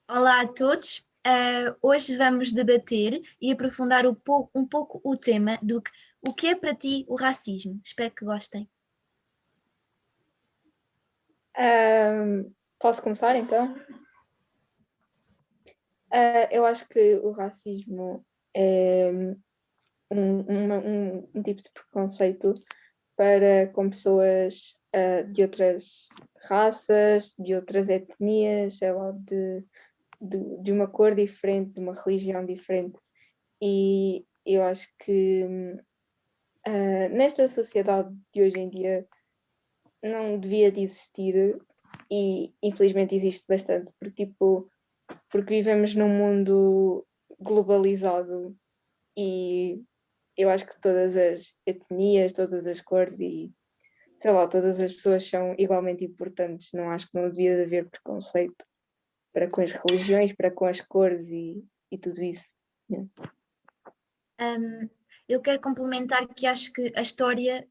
Olá a todos. Hoje vamos debater e aprofundar um pouco o tema o que é para ti o racismo. Espero que gostem. Posso começar então? Eu acho que o racismo é um tipo de preconceito para com pessoas de outras raças, de outras etnias, sei lá, de uma cor diferente, de uma religião diferente. E eu acho que nesta sociedade de hoje em dia não devia de existir e infelizmente existe bastante, porque vivemos num mundo globalizado e eu acho que todas as etnias, todas as cores e sei lá, todas as pessoas são igualmente importantes. Não acho que não devia de haver preconceito para com as religiões, para com as cores e tudo isso. Yeah. Eu quero complementar que acho que a história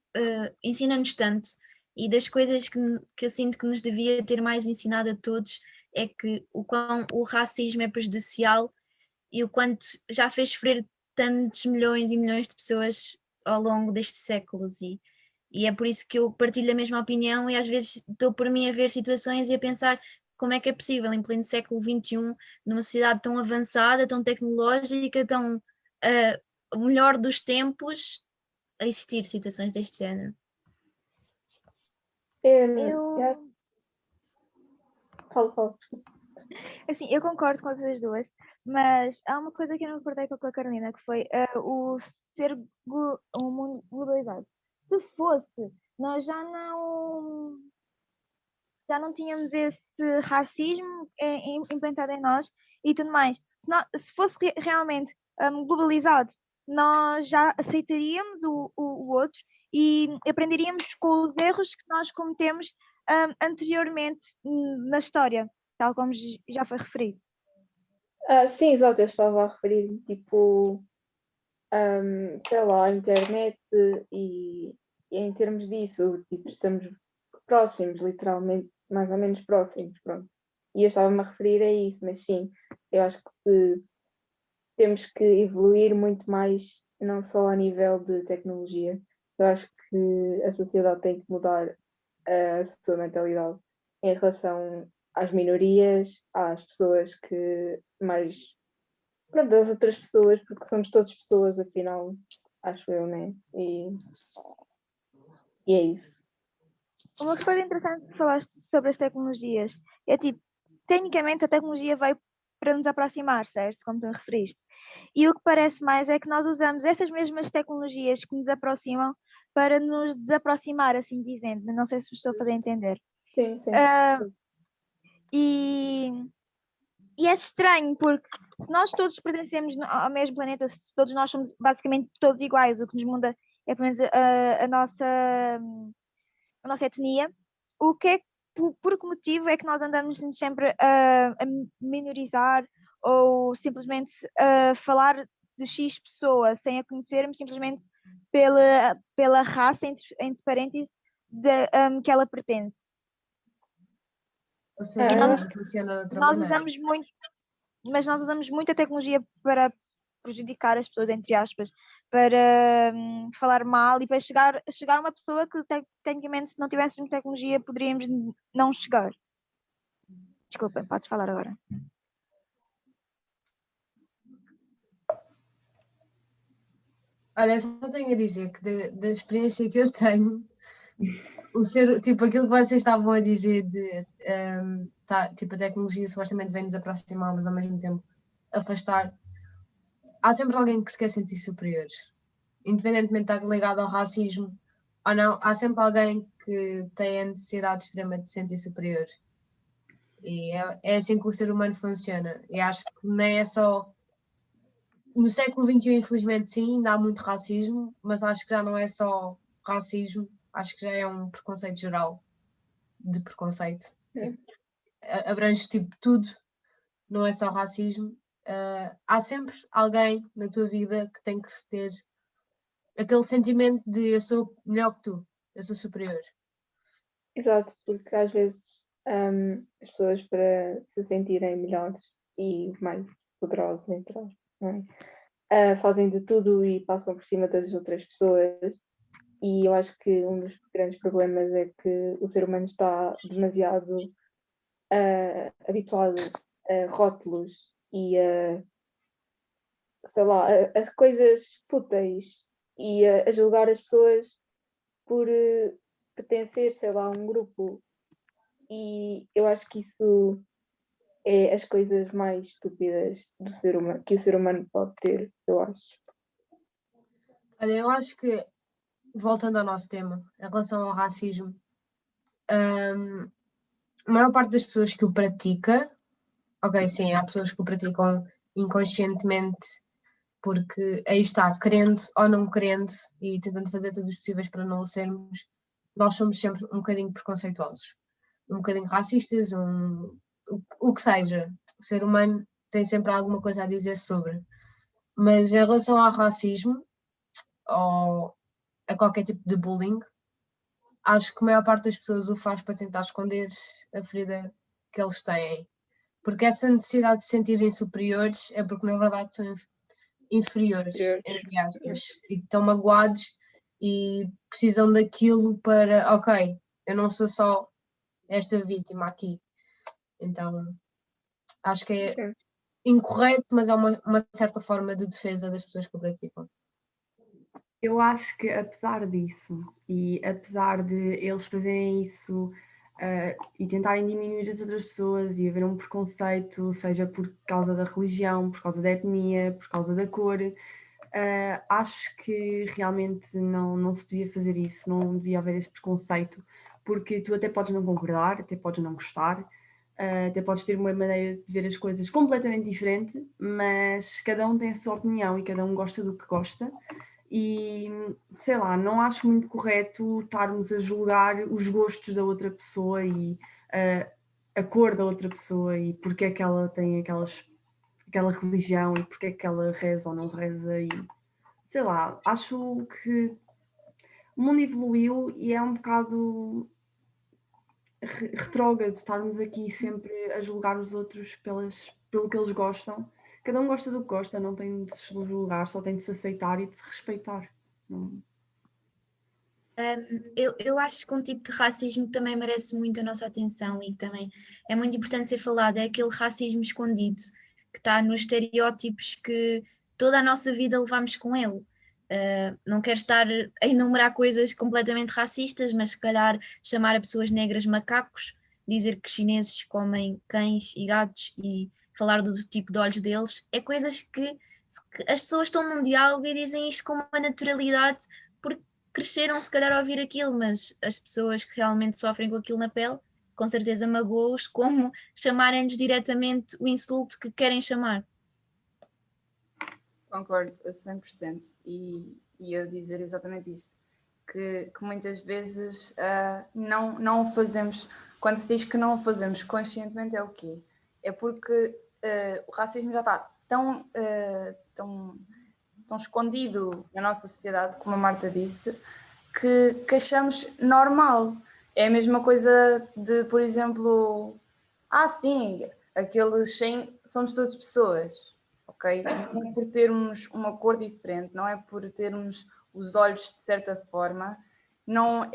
ensina-nos tanto e das coisas que eu sinto que nos devia ter mais ensinado a todos é que o quão o racismo é prejudicial e o quanto já fez sofrer tantos milhões e milhões de pessoas ao longo destes séculos e é por isso que eu partilho a mesma opinião e às vezes dou por mim a ver situações e a pensar como é que é possível em pleno século XXI, numa sociedade tão avançada, tão tecnológica, tão melhor dos tempos, a existir situações deste género. Yeah. Eu, Falo. assim, eu concordo com as duas, mas há uma coisa que eu não concordei com a Carolina, que foi o ser um mundo globalizado. Se fosse, nós já não tínhamos esse racismo implantado em nós e tudo mais. Se fosse realmente globalizado, nós já aceitaríamos o outro e aprenderíamos com os erros que nós cometemos anteriormente na história, tal como já foi referido. Sim, exato, eu estava a referir tipo, sei lá, a internet e em termos disso, tipo, estamos próximos, literalmente, mais ou menos próximos, pronto. E eu estava-me a referir a isso, mas sim, eu acho que temos que evoluir muito mais, não só a nível de tecnologia. Eu acho que a sociedade tem que mudar a sua mentalidade em relação às minorias, às pessoas que mais. Pronto, das outras pessoas, porque somos todas pessoas, afinal, acho eu, né? E é isso. Uma coisa interessante que falaste sobre as tecnologias é tipo, tecnicamente a tecnologia veio para nos aproximar, certo? Como tu referiste. E o que parece mais é que nós usamos essas mesmas tecnologias que nos aproximam para nos desaproximar, assim dizendo. Não sei se me estou a fazer entender. Sim, sim. E, e é estranho, porque se nós todos pertencemos ao mesmo planeta, se todos nós somos basicamente todos iguais, o que nos muda é pelo menos a nossa etnia, o que é, por que motivo é que nós andamos sempre a minorizar ou simplesmente a falar de X pessoa sem a conhecermos simplesmente pela raça, entre parênteses, que ela pertence. Ou seja, nós, funciona de outra nós maneira. usamos muito, mas nós usamos muito a tecnologia para prejudicar as pessoas, entre aspas, para falar mal e para chegar a uma pessoa que tecnicamente se não tivéssemos tecnologia poderíamos não chegar. Desculpem, podes falar agora. Olha, só tenho a dizer que da experiência que eu tenho, o ser, tipo, aquilo que vocês estavam a dizer de tipo, a tecnologia supostamente vem nos aproximar, mas ao mesmo tempo afastar. Há sempre alguém que se quer sentir superior. Independentemente de estar ligado ao racismo ou não, há sempre alguém que tem a necessidade extrema de se sentir superior. E é assim que o ser humano funciona. E acho que nem é só. No século XXI, infelizmente, sim, ainda há muito racismo, mas acho que já não é só racismo, acho que já é um preconceito geral de preconceito. Tipo, abrange tipo tudo, não é só racismo. Há sempre alguém na tua vida que tem que ter aquele sentimento de eu sou melhor que tu, eu sou superior. Exato, porque às vezes as pessoas para se sentirem melhores e mais poderosos, entre aspas, não é? Fazem de tudo e passam por cima das outras pessoas. E eu acho que um dos grandes problemas é que o ser humano está demasiado habituado a rótulos e sei lá, a coisas fúteis e a julgar as pessoas por pertencer, sei lá, a um grupo. E eu acho que isso é as coisas mais estúpidas do ser humano, que o ser humano pode ter, eu acho. Olha, eu acho que, voltando ao nosso tema, em relação ao racismo, a maior parte das pessoas que o pratica, ok, sim, há pessoas que o praticam inconscientemente, porque aí está, querendo ou não querendo, e tentando fazer todos os possíveis para não o sermos, nós somos sempre um bocadinho preconceituosos, um bocadinho racistas, o que seja. O ser humano tem sempre alguma coisa a dizer sobre. Mas em relação ao racismo, ou a qualquer tipo de bullying, acho que a maior parte das pessoas o faz para tentar esconder a ferida que eles têm. Porque essa necessidade de se sentirem superiores é porque na verdade são inferiores, entre aspas, e estão magoados e precisam daquilo para, ok, eu não sou só esta vítima aqui. Então, acho que é Sim. incorreto, mas é uma certa forma de defesa das pessoas que o praticam. Eu acho que apesar disso, e apesar de eles fazerem isso e tentarem diminuir as outras pessoas e haver um preconceito, seja por causa da religião, por causa da etnia, por causa da cor, acho que realmente não se devia fazer isso, não devia haver esse preconceito, porque tu até podes não concordar, até podes não gostar, até podes ter uma maneira de ver as coisas completamente diferente, mas cada um tem a sua opinião e cada um gosta do que gosta. E, sei lá, não acho muito correto estarmos a julgar os gostos da outra pessoa e a cor da outra pessoa e porque é que ela tem aquela religião e porque é que ela reza ou não reza e, sei lá, acho que o mundo evoluiu e é um bocado retrógrado estarmos aqui sempre a julgar os outros pelo que eles gostam. Cada um gosta do que gosta, não tem de se julgar, só tem de se aceitar e de se respeitar. Eu acho que um tipo de racismo que também merece muito a nossa atenção e que também é muito importante ser falado, é aquele racismo escondido, que está nos estereótipos que toda a nossa vida levamos com ele. Não quero estar a enumerar coisas completamente racistas, mas se calhar chamar a pessoas negras macacos, dizer que chineses comem cães e gatos e falar do tipo de olhos deles, é coisas que as pessoas estão num diálogo e dizem isto com uma naturalidade porque cresceram se calhar a ouvir aquilo, mas as pessoas que realmente sofrem com aquilo na pele, com certeza magoam-os, como chamarem-nos diretamente o insulto que querem chamar. Concordo a 100%. E eu dizer exatamente isso, que muitas vezes não o fazemos, quando se diz que não o fazemos conscientemente é o quê? É porque o racismo já está tão escondido na nossa sociedade, como a Marta disse, que achamos normal. É a mesma coisa de, por exemplo, sim, aqueles 100 somos todas pessoas, ok? Não é por termos uma cor diferente, não é por termos os olhos de certa forma, não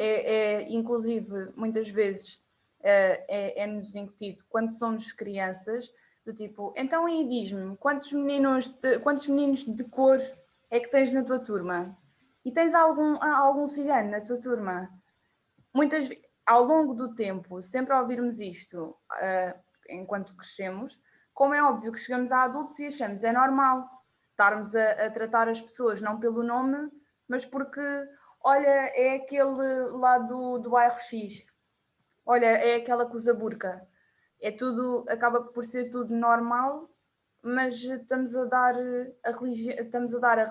inclusive, muitas vezes é-nos incutido quando somos crianças, do tipo, então aí diz-me, quantos meninos de cor é que tens na tua turma? E tens algum cigano na tua turma? Ao longo do tempo, sempre a ouvirmos isto, enquanto crescemos, como é óbvio que chegamos a adultos e achamos é normal estarmos a tratar as pessoas não pelo nome, mas porque, olha, é aquele lá do bairro X, olha, é aquela que usa burca. É tudo, acaba por ser tudo normal, mas estamos a dar a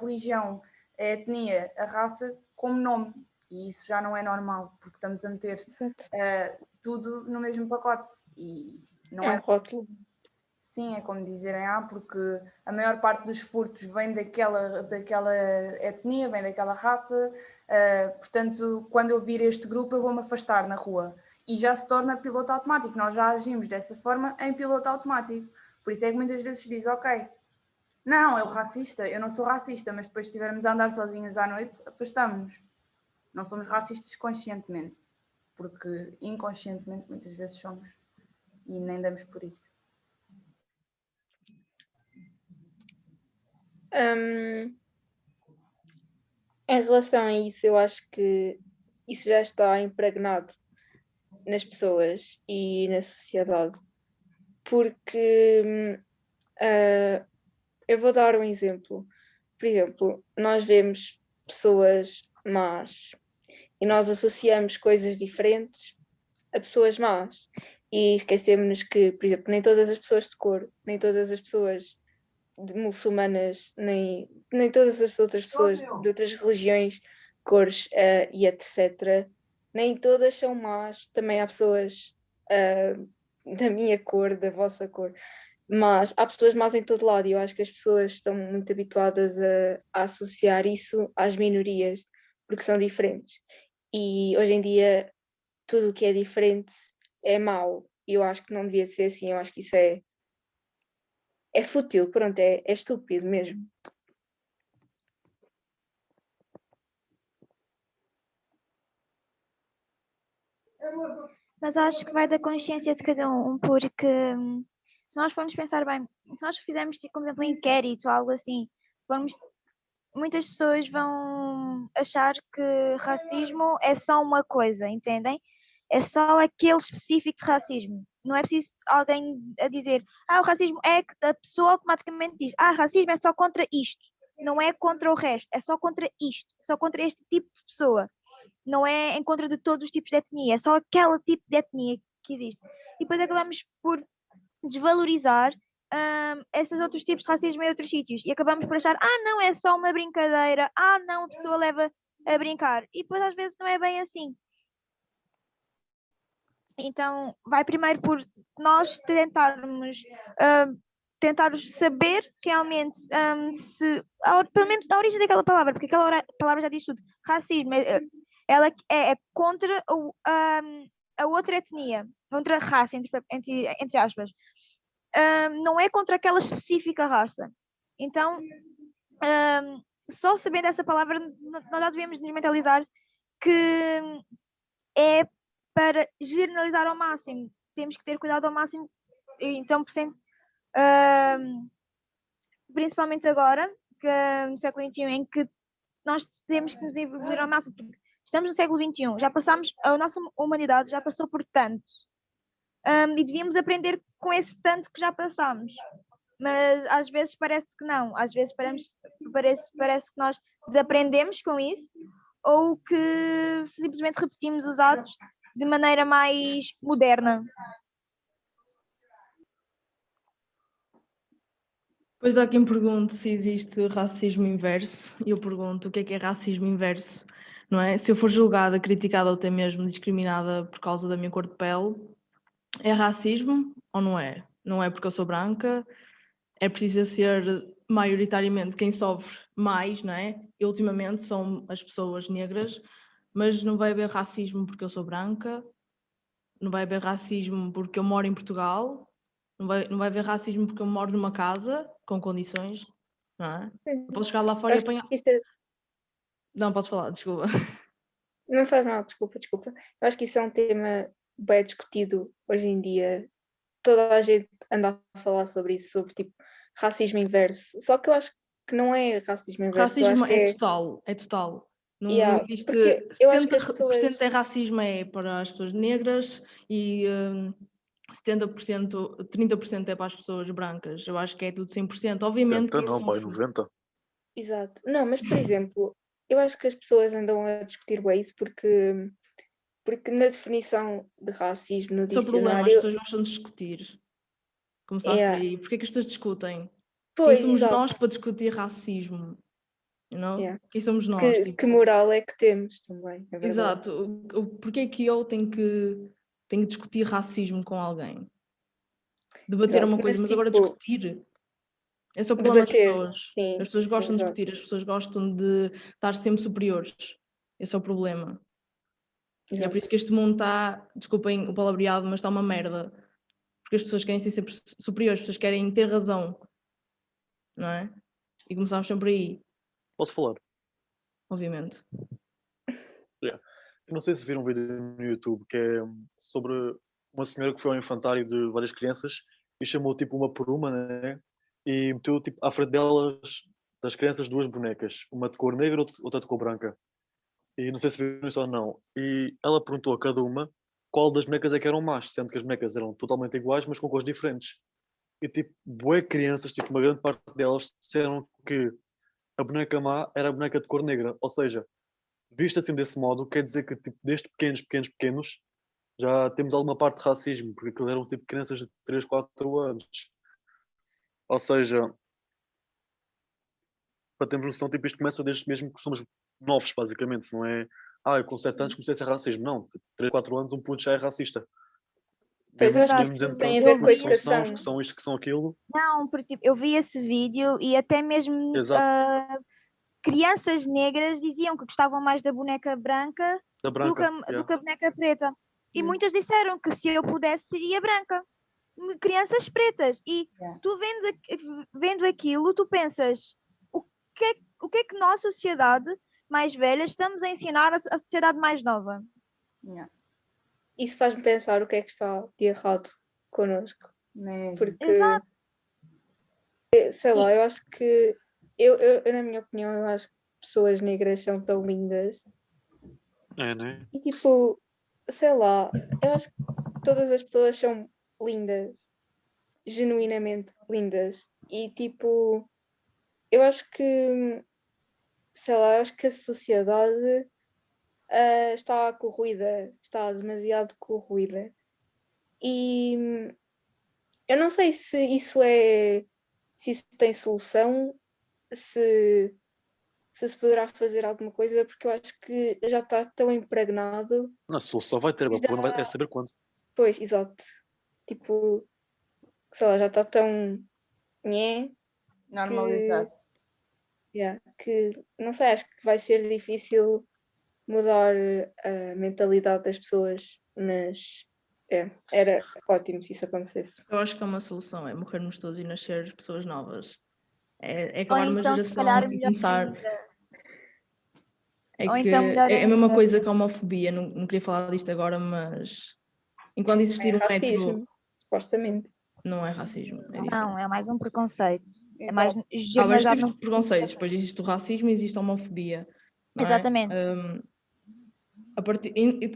religião, a etnia, a raça como nome. E isso já não é normal, porque estamos a meter tudo no mesmo pacote. E não É um rótulo. Sim, é como dizerem, porque a maior parte dos furtos vem daquela etnia, vem daquela raça, portanto, quando eu vir este grupo eu vou-me afastar na rua. e já se torna piloto automático. Nós já agimos dessa forma em piloto automático. Por isso é que muitas vezes se diz, ok, não, é o racista, eu não sou racista, mas depois se estivermos a andar sozinhos à noite, afastamos-nos. Não somos racistas conscientemente, porque inconscientemente muitas vezes somos e nem damos por isso. Em relação a isso, eu acho que isso já está impregnado nas pessoas e na sociedade, porque eu vou dar um exemplo. Por exemplo, nós vemos pessoas más e nós associamos coisas diferentes a pessoas más e esquecemos-nos que, por exemplo, nem todas as pessoas de cor, nem todas as pessoas muçulmanas, nem todas as outras pessoas de outras religiões, cores e etc., nem todas são más. Também há pessoas da minha cor, da vossa cor, mas há pessoas más em todo lado e eu acho que as pessoas estão muito habituadas a associar isso às minorias, porque são diferentes. E hoje em dia tudo o que é diferente é mau. E eu acho que não devia ser assim, eu acho que isso é fútil, pronto, é estúpido mesmo. Mas acho que vai da consciência de cada um, porque se nós formos pensar bem, se nós fizermos, como exemplo, um inquérito ou algo assim, muitas pessoas vão achar que racismo é só uma coisa, entendem? É só aquele específico de racismo. Não é preciso alguém a dizer, o racismo é que a pessoa automaticamente diz, racismo é só contra isto, não é contra o resto, é só contra isto, só contra este tipo de pessoa. Não é em contra de todos os tipos de etnia, é só aquele tipo de etnia que existe. E depois acabamos por desvalorizar esses outros tipos de racismo em outros sítios e acabamos por achar, não, é só uma brincadeira, não, a pessoa leva a brincar. E depois às vezes não é bem assim. Então vai primeiro por nós tentarmos saber realmente pelo menos a origem daquela palavra, porque aquela palavra já diz tudo. Racismo, ela é contra a outra etnia, outra raça, entre aspas. Não é contra aquela específica raça. Então, só sabendo essa palavra, nós já devemos nos mentalizar que é para generalizar ao máximo. Temos que ter cuidado ao máximo. Então, principalmente agora, no século XXI, em que nós temos que nos evoluir ao máximo, porque estamos no século XXI, a nossa humanidade já passou por tanto, e devíamos aprender com esse tanto que já passamos, mas às vezes parece que não, às vezes parece que nós desaprendemos com isso, ou que simplesmente repetimos os atos de maneira mais moderna. Pois há quem pergunte se existe racismo inverso, e eu pergunto o que é racismo inverso, não é? Se eu for julgada, criticada ou até mesmo discriminada por causa da minha cor de pele, é racismo ou não é? Não é porque eu sou branca, é preciso ser maioritariamente quem sofre mais, não é? E ultimamente são as pessoas negras, mas não vai haver racismo porque eu sou branca, não vai haver racismo porque eu moro em Portugal, não vai haver racismo porque eu moro numa casa com condições, não é? Eu posso chegar lá fora e apanhar... Não, posso falar, desculpa. Não faz mal, desculpa. Eu acho que isso é um tema bem discutido hoje em dia. Toda a gente anda a falar sobre isso, sobre tipo racismo inverso. Só que eu acho que não é racismo inverso. Racismo eu acho que é total. Não existe. Porque eu acho que as 70% pessoas... é racismo é para as pessoas negras e 70%, 30% é para as pessoas brancas. Eu acho que é tudo 100%. Obviamente. 70 não, pai, 90%. Exato. Não, mas por exemplo, eu acho que as pessoas andam a discutir bem isso porque na definição de racismo no Esse é o problema, dicionário... as pessoas gostam de discutir. Começaste por aí. Porquê que as pessoas discutem? Pois, Quem somos exato. nós para discutir racismo? You know? Quem somos nós? Que moral é que temos também, é verdade. Exato. Porquê que eu tenho que discutir racismo com alguém? Debater é uma coisa, mas agora discutir... Esse é o problema das pessoas. As pessoas gostam de discutir, as pessoas gostam de estar sempre superiores. Esse é o problema. E é por isso que este mundo está, desculpem o palavreado, mas está uma merda. Porque as pessoas querem ser sempre superiores, as pessoas querem ter razão, não é? E começámos sempre aí, Posso falar? obviamente. Yeah. Eu não sei se viram um vídeo no YouTube que é sobre uma senhora que foi ao infantário de várias crianças e chamou tipo uma por uma, né? E meteu tipo à frente delas, das crianças, duas bonecas, uma de cor negra, outra de cor branca. E não sei se viram isso ou não. E ela perguntou a cada uma qual das bonecas é que eram más, sendo que as bonecas eram totalmente iguais, mas com cores diferentes. E tipo, bué crianças, tipo, uma grande parte delas disseram que a boneca má era a boneca de cor negra. Ou seja, visto assim desse modo, quer dizer que tipo, desde pequenos, já temos alguma parte de racismo, porque aquilo eram tipo crianças de 3, 4 anos. Ou seja, para termos noção, tipo, isto começa desde mesmo que somos novos, basicamente. Não é, eu com 7 anos comecei a ser racismo. Não, tipo, 3, 4 anos um puto já é racista. Pois eu acho Vemos que então tem a que ver com a putos são educação. sãos, que são isto, que são aquilo. Não, porque tipo, eu vi esse vídeo e até mesmo Exato. crianças negras diziam que gostavam mais da boneca branca Da do branca. do que a boneca preta. E muitas disseram que se eu pudesse seria branca. Crianças pretas. E Yeah. tu vendo aquilo, tu pensas o que é que nós, sociedade mais velha, estamos a ensinar a sociedade mais nova? Yeah. Isso faz-me pensar o que é que está de errado connosco. Mesmo. Porque, Exato. sei lá, eu acho que, eu, na minha opinião, eu acho que pessoas negras são tão lindas. É, né? E tipo, sei lá, eu acho que todas as pessoas são lindas. Genuinamente lindas. E tipo, eu acho que, sei lá, eu acho que a sociedade está corroída, está demasiado corroída. E eu não sei se isso tem solução, se poderá fazer alguma coisa, porque eu acho que já está tão impregnado. A solução vai ter, o problema é saber quando. Pois, exato. Tipo, sei lá, já está tão nhé Normalizado. que não sei, acho que vai ser difícil mudar a mentalidade das pessoas, mas era ótimo se isso acontecesse. Eu acho que é uma solução, é morrermos todos e nascer pessoas novas. É Ou acabar uma então, se geração calhar, e melhor começar. ainda. É Ou que então, melhor é a mesma ainda. coisa que a homofobia, não queria falar disto agora, mas enquanto É existir um método, racismo, supostamente. não é racismo, é diferente. Não, é mais um preconceito. É mais Exato. Há vários baseado tipos no de preconceitos, depois existe o racismo e existe a homofobia. Não é? Exatamente.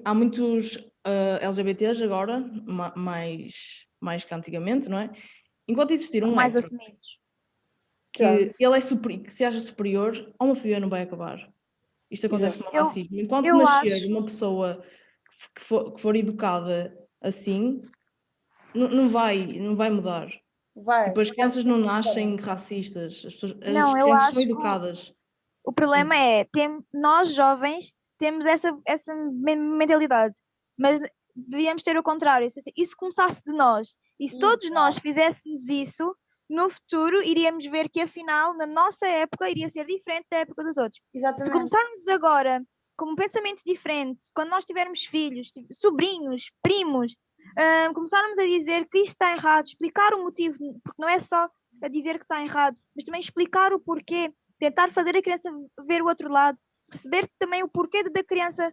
Há muitos LGBTs agora, mais que antigamente, não é? Enquanto existir um mais hétero assumidos. que Exato. ele que se acha superior, a homofobia não vai acabar. Isto acontece com o Eu- racismo. Enquanto eu nascer acho- uma pessoa que for educada assim, não vai mudar. Vai. Tipo, as crianças não nascem racistas, as Não, eu crianças são acho que educadas. o problema é, nós jovens temos essa mentalidade, mas devíamos ter o contrário. E se começasse de nós, e se todos nós fizéssemos isso, no futuro iríamos ver que afinal, na nossa época, iria ser diferente da época dos outros. Se Exatamente. começarmos agora com um pensamento diferente, quando nós tivermos filhos, sobrinhos, primos, começarmos a dizer que isto está errado, explicar o motivo, porque não é só a dizer que está errado, mas também explicar o porquê, tentar fazer a criança ver o outro lado, perceber também o porquê da criança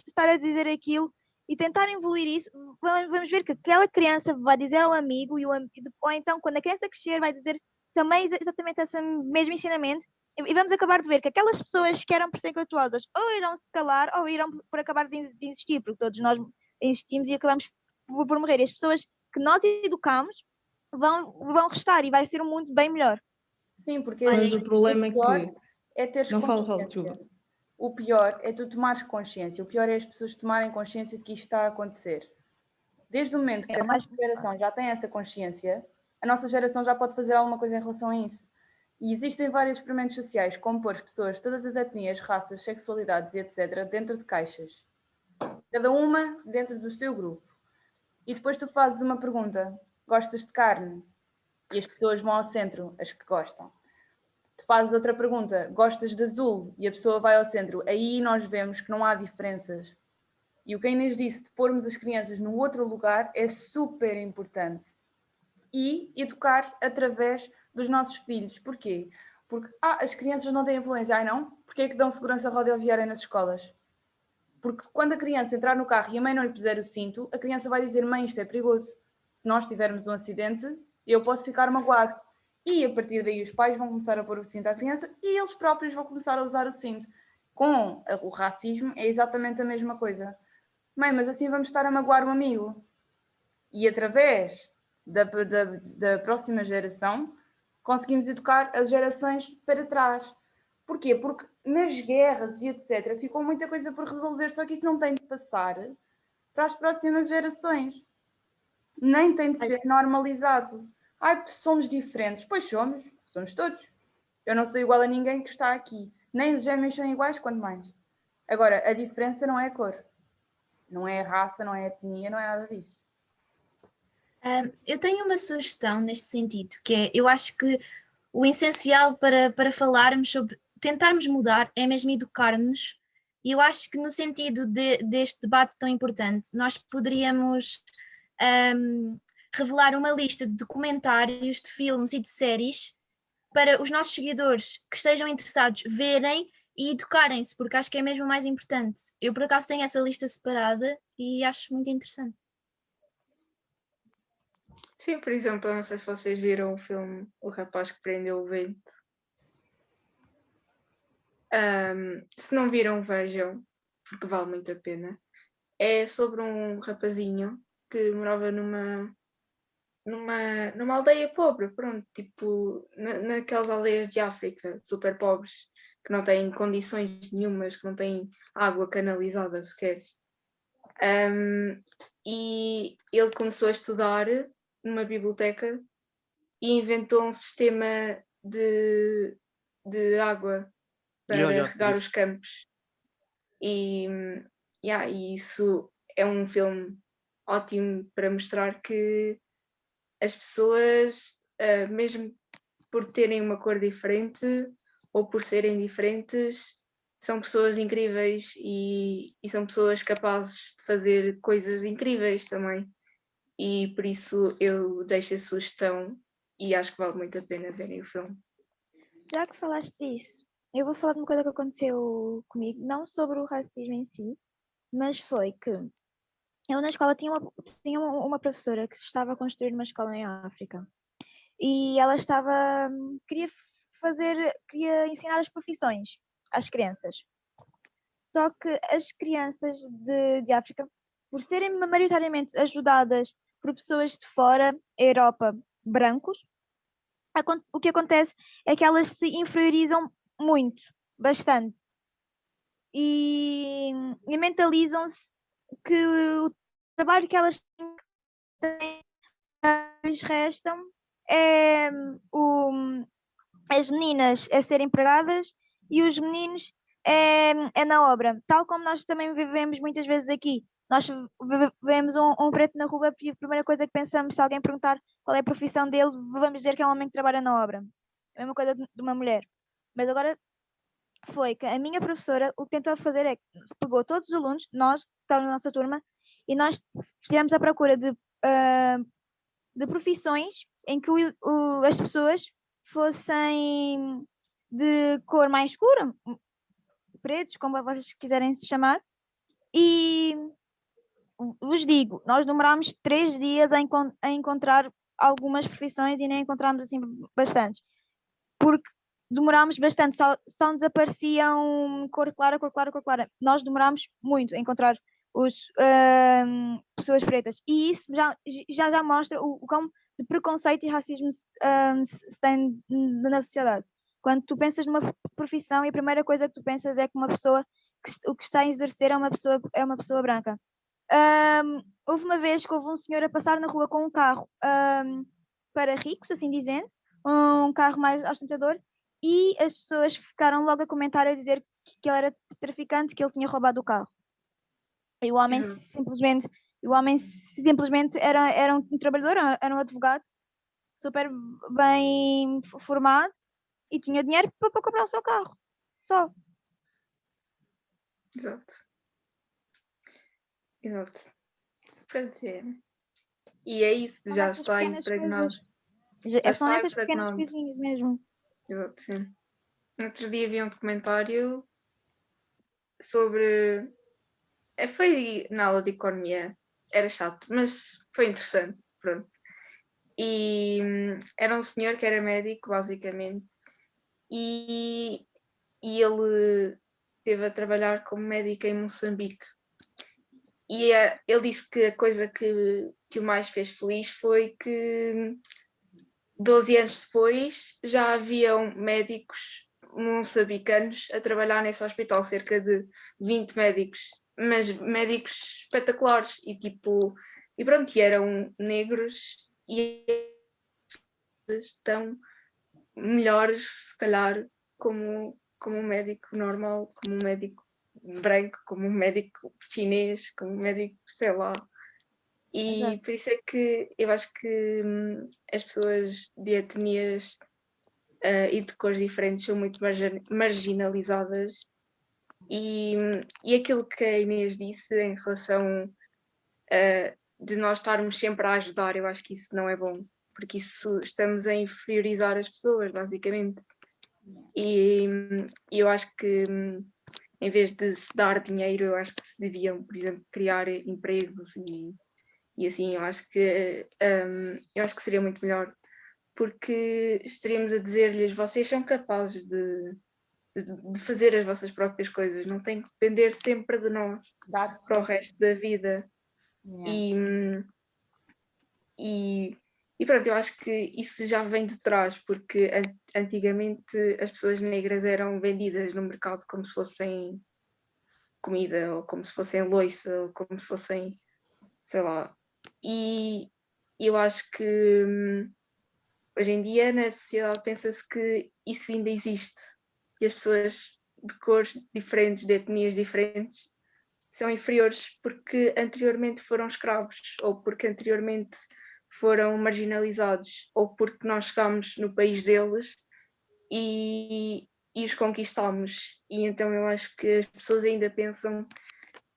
estar a dizer aquilo e tentar evoluir isso. Vamos ver que aquela criança vai dizer ao amigo ou então quando a criança crescer vai dizer também exatamente esse mesmo ensinamento e vamos acabar de ver que aquelas pessoas que eram preconceituosas ou irão se calar ou irão por acabar de existir, porque todos nós existimos e acabamos por morrer. E as pessoas que nós educamos vão restar e vai ser um mundo bem melhor. Sim, porque Mas o problema é pior que... é teres Não, fala, consciência. desculpa. O pior é tu tomares consciência. O pior é as pessoas tomarem consciência de que isto está a acontecer. Desde o momento que a nossa geração já tem essa consciência, a nossa geração já pode fazer alguma coisa em relação a isso. E existem vários experimentos sociais, como pôr as pessoas, todas as etnias, raças, sexualidades e etc., dentro de caixas. Cada uma dentro do seu grupo. E depois tu fazes uma pergunta: gostas de carne? E as pessoas vão ao centro, as que gostam. tu fazes outra pergunta, gostas de azul? E a pessoa vai ao centro. Aí nós vemos que não há diferenças. E o que a Inês disse, de pormos as crianças num outro lugar, é super importante. E educar através dos nossos filhos. Porquê? Porque as crianças não têm influência. Ai não? Porquê é que dão segurança rodoviária nas escolas? Porque quando a criança entrar no carro e a mãe não lhe puser o cinto, a criança vai dizer, mãe, isto é perigoso. Se nós tivermos um acidente, eu posso ficar magoado. E a partir daí os pais vão começar a pôr o cinto à criança e eles próprios vão começar a usar o cinto. Com o racismo é exatamente a mesma coisa. Mãe, mas assim vamos estar a magoar o amigo. E através da próxima geração, conseguimos educar as gerações para trás. Porquê? Porque nas guerras e etc. ficou muita coisa por resolver, só que isso não tem de passar para as próximas gerações. Nem tem de ser normalizado. Somos diferentes. Pois somos todos. Eu não sou igual a ninguém que está aqui. Nem os gêmeos são iguais, quanto mais. Agora, a diferença não é a cor. Não é a raça, não é a etnia, não é nada disso. Eu tenho uma sugestão neste sentido, que é, eu acho que o essencial para falarmos sobre, tentarmos mudar, é mesmo educar-nos, e eu acho que no sentido deste debate tão importante, nós poderíamos revelar uma lista de documentários, de filmes e de séries para os nossos seguidores que estejam interessados verem e educarem-se, porque acho que é mesmo o mais importante. Eu, por acaso, tenho essa lista separada e acho muito interessante. Sim, por exemplo, eu não sei se vocês viram o filme O Rapaz que Prendeu o Vento. Se não viram, vejam, porque vale muito a pena. É sobre um rapazinho que morava numa aldeia pobre, pronto, tipo naquelas aldeias de África, super pobres, que não têm condições nenhumas, que não têm água canalizada sequer. E ele começou a estudar numa biblioteca e inventou um sistema de água para regar os campos. E isso é um filme ótimo para mostrar que as pessoas, mesmo por terem uma cor diferente ou por serem diferentes, são pessoas incríveis e são pessoas capazes de fazer coisas incríveis também. E por isso eu deixo a sugestão e acho que vale muito a pena verem o filme. Já que falaste disso, eu vou falar de uma coisa que aconteceu comigo, não sobre o racismo em si, mas foi que eu na escola tinha uma professora que estava a construir uma escola em África e ela queria ensinar as profissões às crianças. Só que as crianças de África, por serem maioritariamente ajudadas por pessoas de fora, Europa, brancos, o que acontece é que elas se inferiorizam muito, bastante. E mentalizam-se que o trabalho que elas têm, lhes restam é as meninas a serem empregadas e os meninos é na obra. Tal como nós também vivemos muitas vezes aqui. Nós vemos um preto na rua e a primeira coisa que pensamos, se alguém perguntar qual é a profissão dele, vamos dizer que é um homem que trabalha na obra. É a mesma coisa de uma mulher. Mas agora foi que a minha professora o que tentou fazer é que pegou todos os alunos, nós que estávamos na nossa turma, e nós estivemos à procura de profissões em que as pessoas fossem de cor mais escura, pretos, como vocês quiserem se chamar, e vos digo, nós demorámos 3 dias a encontrar algumas profissões e nem encontramos assim bastantes, porque demorámos bastante, só nos apareciam cor clara. Nós demorámos muito a encontrar pessoas pretas, e isso já mostra o quão de preconceito e racismo se tem na sociedade. Quando tu pensas numa profissão e a primeira coisa que tu pensas é que uma pessoa o que está a exercer é uma pessoa branca. Houve uma vez que houve um senhor a passar na rua com um carro para ricos, assim dizendo, um carro mais ostentador, e as pessoas ficaram logo a comentar, a dizer que ele era traficante, que ele tinha roubado o carro. E o homem simplesmente era um trabalhador, era um advogado super bem formado, e tinha dinheiro para comprar o seu carro. Só. Exato. Exato. Pronto, é. E é isso, São já nessas está pequenas impregnado. coisas. Já São está nessas pequenas impregnado. coisinhas mesmo. Exato, sim. No outro dia vi um documentário sobre. Foi na aula de economia. Era chato, mas foi interessante. Pronto. E era um senhor que era médico, basicamente, e ele esteve a trabalhar como médico em Moçambique. E ele disse que a coisa que o mais fez feliz foi que 12 anos depois já haviam médicos moçambicanos a trabalhar nesse hospital, cerca de 20 médicos, mas médicos espetaculares e e pronto, e eram negros e estão melhores, se calhar, como um médico normal, como um médico branco, como um médico chinês, como um médico, sei lá. E Exato. por isso é que eu acho que as pessoas de etnias e de cores diferentes são muito marginalizadas. E aquilo que a Inês disse em relação de nós estarmos sempre a ajudar, eu acho que isso não é bom, porque isso estamos a inferiorizar as pessoas, basicamente. E eu acho que em vez de se dar dinheiro, eu acho que se deviam, por exemplo, criar empregos e assim, eu acho que seria muito melhor, porque estaríamos a dizer-lhes: vocês são capazes de fazer as vossas próprias coisas, não têm que depender sempre de nós para o resto da vida. E pronto, eu acho que isso já vem de trás, porque antigamente as pessoas negras eram vendidas no mercado como se fossem comida, ou como se fossem loiça, ou como se fossem, sei lá. E eu acho que hoje em dia na sociedade pensa-se que isso ainda existe, e as pessoas de cores diferentes, de etnias diferentes, são inferiores porque anteriormente foram escravos, ou porque anteriormente foram marginalizados, ou porque nós chegámos no país deles e os conquistámos. E então eu acho que as pessoas ainda pensam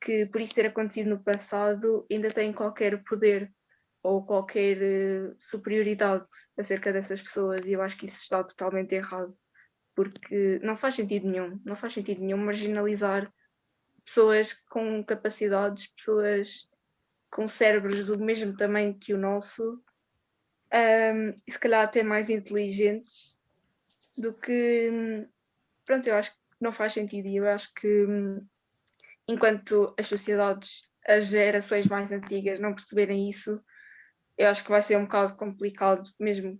que por isso ter acontecido no passado ainda têm qualquer poder ou qualquer superioridade acerca dessas pessoas, e eu acho que isso está totalmente errado, porque não faz sentido nenhum marginalizar pessoas com capacidades, pessoas com cérebros do mesmo tamanho que o nosso, e se calhar até mais inteligentes do que. Pronto, eu acho que não faz sentido, e eu acho que enquanto as sociedades, as gerações mais antigas não perceberem isso, eu acho que vai ser um bocado complicado, mesmo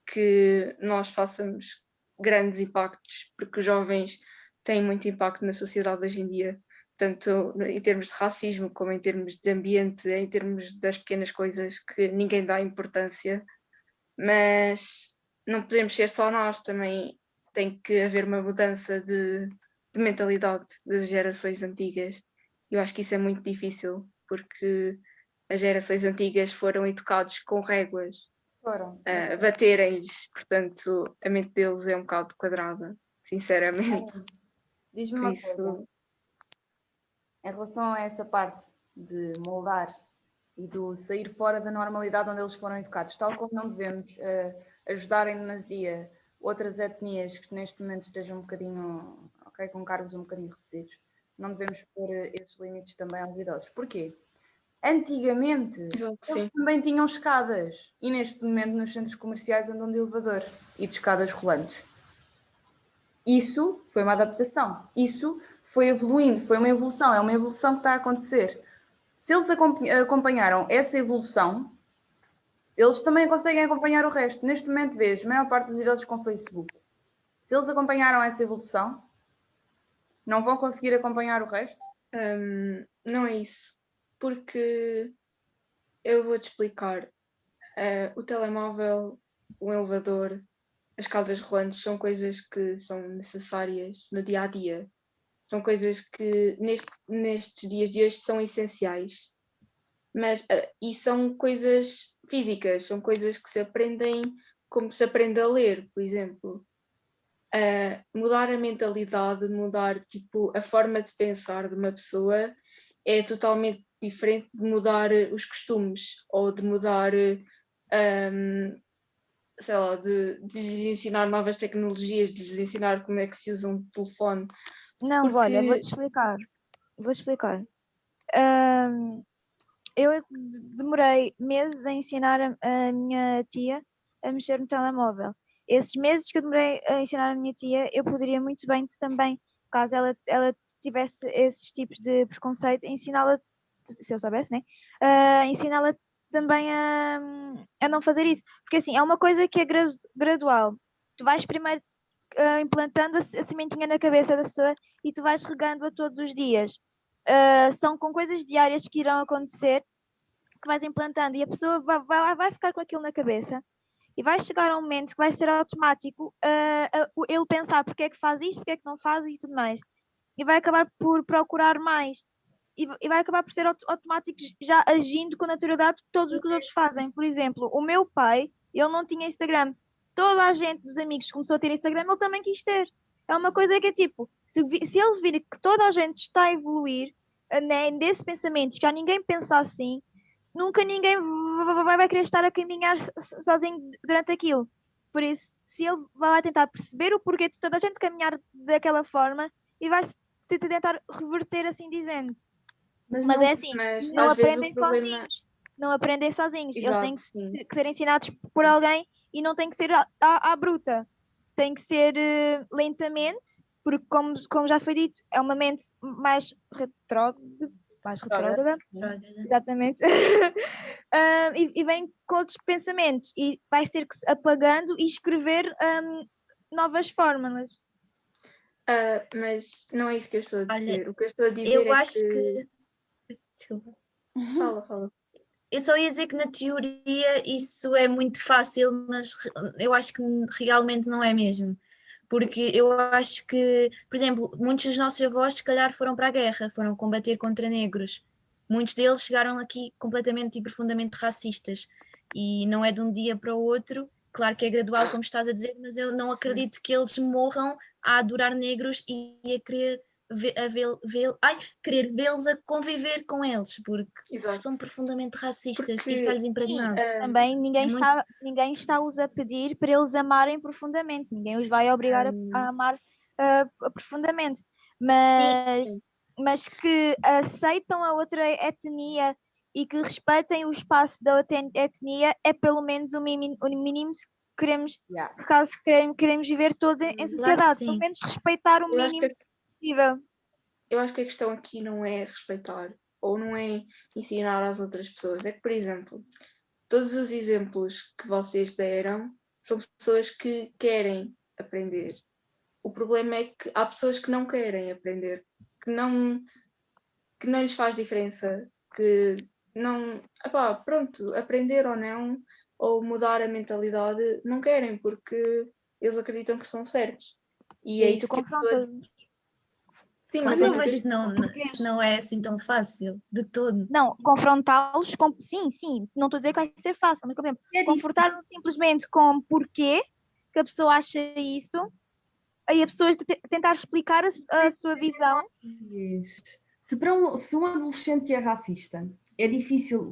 que nós façamos grandes impactos, porque os jovens têm muito impacto na sociedade hoje em dia, tanto em termos de racismo, como em termos de ambiente, em termos das pequenas coisas que ninguém dá importância. Mas não podemos ser só nós, também tem que haver uma mudança de mentalidade das gerações antigas. Eu acho que isso é muito difícil, porque as gerações antigas foram educados com réguas, a baterem-lhes, portanto a mente deles é um bocado quadrada, sinceramente. Diz-me uma coisa, em relação a essa parte de moldar e do sair fora da normalidade onde eles foram educados, tal como não devemos ajudar em demasia outras etnias que neste momento estejam um bocadinho, com cargos um bocadinho reduzidos, não devemos pôr esses limites também aos idosos. Porquê? Antigamente, eles também tinham escadas, e neste momento nos centros comerciais andam de elevador e de escadas rolantes. Isso foi uma adaptação, isso foi evoluindo, foi uma evolução, é uma evolução que está a acontecer. Se eles acompanharam essa evolução, eles também conseguem acompanhar o resto. Neste momento, vejo a maior parte dos idosos com Facebook. Se eles acompanharam essa evolução, não vão conseguir acompanhar o resto? Não é isso, porque eu vou-te explicar. O telemóvel, o elevador, as escadas rolantes são coisas que são necessárias no dia a dia. São coisas que nestes dias de hoje são essenciais. E são coisas físicas, são coisas que se aprendem como se aprende a ler, por exemplo. mudar a mentalidade, mudar tipo, a forma de pensar de uma pessoa é totalmente diferente de mudar os costumes ou de mudar, sei lá, de lhes ensinar novas tecnologias, de lhes ensinar como é que se usa um telefone. Não, Porque- olha, vou-te explicar. Eu demorei meses a ensinar a minha tia a mexer no telemóvel. Esses meses que eu demorei a ensinar a minha tia, eu poderia muito bem também, caso ela tivesse esses tipos de preconceito, ensiná-la, se eu soubesse, né? Ensiná-la também a não fazer isso. Porque assim, é uma coisa que é gradual. Tu vais primeiro implantando a sementinha na cabeça da pessoa e tu vais regando-a todos os dias. São com coisas diárias que irão acontecer que vais implantando e a pessoa vai ficar com aquilo na cabeça e vai chegar a um momento que vai ser automático ele pensar porque é que faz isto, porque é que não faz e tudo mais. E vai acabar por procurar mais. E vai acabar por ser automático já agindo com naturalidade todos os que os outros fazem. Por exemplo, o meu pai, ele não tinha Instagram. Toda a gente dos amigos começou a ter Instagram, ele também quis ter. É uma coisa que é tipo, se ele vir que toda a gente está a evoluir né, desse pensamento, que já ninguém pensa assim, nunca ninguém vai querer estar a caminhar sozinho durante aquilo. Por isso, se ele vai tentar perceber o porquê de toda a gente caminhar daquela forma e vai tentar reverter assim dizendo. Mas é assim, não às vezes aprendem o problema- sozinhos. Não aprendem sozinhos. Eles têm Exato, sim. que ser ensinados por alguém e não tem que ser à bruta. Tem que ser lentamente, porque como já foi dito, é uma mente mais retrógrada. Exatamente. E vem com outros pensamentos e vai ter que se apagando e escrever novas fórmulas. Mas não é isso que eu estou a Olha, dizer. O que eu estou a dizer Eu é acho que... Desculpa. Fala. Eu só ia dizer que na teoria isso é muito fácil, mas eu acho que realmente não é mesmo. Porque eu acho que, por exemplo, muitos dos nossos avós se calhar foram para a guerra, foram combater contra negros. Muitos deles chegaram aqui completamente e profundamente racistas. E não é de um dia para o outro, claro que é gradual, como estás a dizer, mas eu não acredito que eles morram a adorar negros e a querer querer vê-los a conviver com eles, porque Exato. são profundamente racistas Porque, e está-lhes impregnado. Também ninguém, É ninguém está-os a pedir para eles amarem profundamente, ninguém os vai obrigar a amar profundamente, mas que aceitam a outra etnia e que respeitem o espaço da outra etnia é pelo menos o mínimo se queremos, caso queremos viver todos em sociedade, pelo menos respeitar o mínimo possível. Eu acho que a questão aqui não é respeitar ou não é ensinar às outras pessoas. É que, por exemplo, todos os exemplos que vocês deram são pessoas que querem aprender. O problema é que há pessoas que não querem aprender, que não lhes faz diferença, que não... pronto, aprender ou não, ou mudar a mentalidade, não querem, porque eles acreditam que estão certos. E é isso que Sim, mas isso não é assim tão fácil, de todo. Não, confrontá-los com... Sim, não estou a dizer que vai ser fácil, mas, por exemplo, confortar-nos simplesmente com porquê que a pessoa acha isso, aí a pessoa tentar explicar a sua visão. Se um adolescente que é racista, é difícil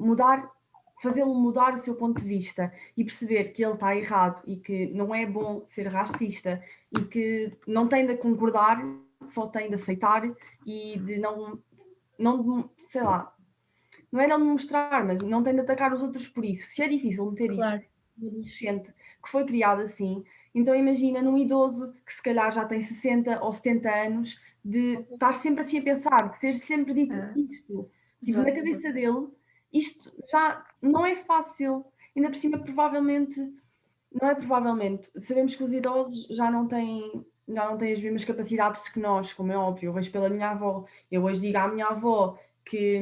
fazê-lo mudar o seu ponto de vista e perceber que ele está errado e que não é bom ser racista e que não tem de concordar, só tem de aceitar e de não sei lá, não é não demonstrar, mas não tem de atacar os outros por isso. Se é difícil meter isso num adolescente que foi criado assim, então imagina num idoso que se calhar já tem 60 ou 70 anos, de estar sempre assim a pensar, de ser sempre dito isto. Tipo, na cabeça dele, isto já não é fácil. Ainda por cima, sabemos que os idosos já não têm as mesmas capacidades que nós, como é óbvio. Eu vejo pela minha avó. Eu hoje digo à minha avó que,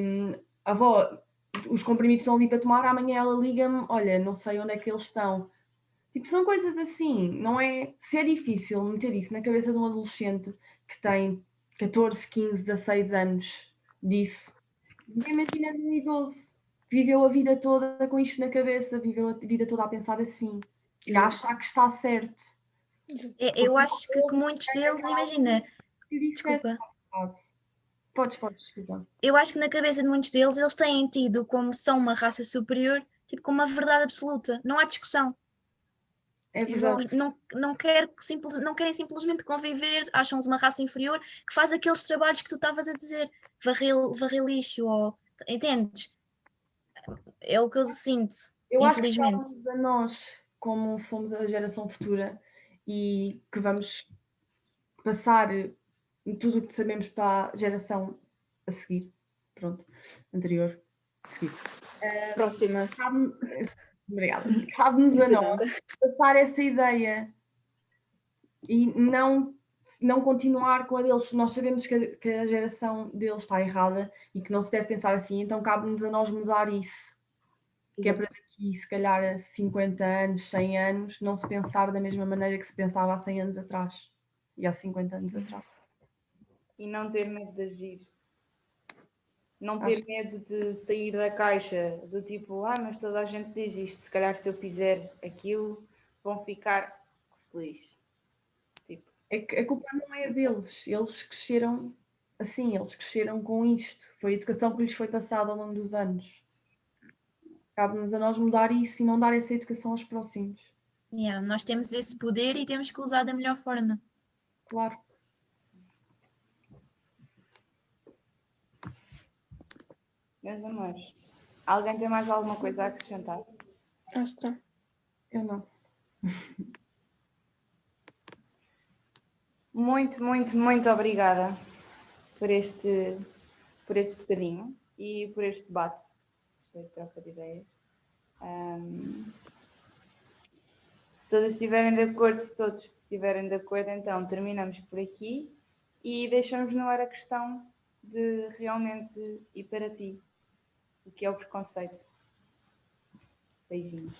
avó, os comprimidos estão ali para tomar, amanhã ela liga-me, olha, não sei onde é que eles estão. Tipo, são coisas assim, não é? Se é difícil meter isso na cabeça de um adolescente que tem 14, 15, 16 anos disso, imagina um idoso que viveu a vida toda com isto na cabeça, viveu a vida toda a pensar assim e a achar que está certo. Eu acho que muitos deles, imagina, desculpa, Podes, desculpa. eu acho que na cabeça de muitos deles eles têm tido como são uma raça superior, tipo, como uma verdade absoluta, não há discussão. É verdade. Não querem simplesmente conviver, acham-se uma raça inferior que faz aqueles trabalhos que tu estavas a dizer, varrer lixo, ou entendes? É o que eu sinto, Eu acho que infelizmente. cabe-nos a nós, como somos a geração futura e que vamos passar tudo o que sabemos para a geração a seguir, pronto, anterior, a seguir. Próxima. Obrigada. Cabe-nos a nós passar essa ideia e não continuar com a deles. Nós sabemos que a geração deles está errada e que não se deve pensar assim, então cabe-nos a nós mudar isso. Que é para daqui, se calhar, a 50 anos, 100 anos, não se pensar da mesma maneira que se pensava há 100 anos atrás e há 50 anos atrás. E não ter medo de agir. Não ter medo de sair da caixa, do tipo, mas toda a gente diz isto, se calhar se eu fizer aquilo, vão ficar que se lixe. Tipo. É que a culpa não é deles, eles cresceram assim, eles cresceram com isto, foi a educação que lhes foi passada ao longo dos anos. Cabe-nos a nós mudar isso e não dar essa educação aos próximos. Nós temos esse poder e temos que usar da melhor forma. Claro. Meus amores, alguém tem mais alguma coisa a acrescentar? Acho que não. Eu não. Muito, muito, muito obrigada por este bocadinho e por este debate. Foi troca de ideias. Se todos estiverem de acordo, então terminamos por aqui e deixamos no ar a questão de realmente ir para ti. O que é o preconceito? Beijinhos.